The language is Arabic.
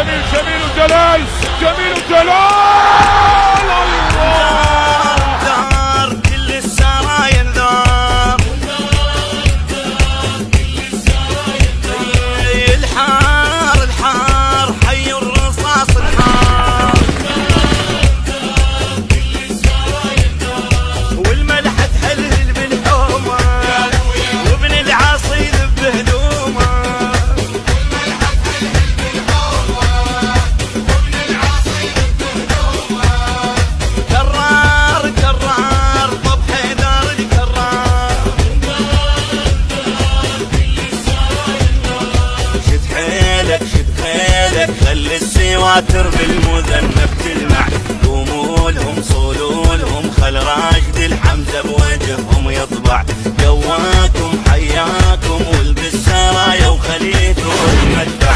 جميل جميل وجلال، جميل وجلال. دار كل السرايا انذار، الحار الحار حي الرصاص الحار، والملح تحلل بالحومه وابن العاصي يذب هدومه. كرار كرار طب حيدر الكرار، شد حيلك شد حيلك خلي السواتر بالمذنب تلمع، قوموا لهم صولوا لهم خل راشد الحمزه بوجههم يطبع، جواكم حياكم والقى السرايا وخليتوا المدفع.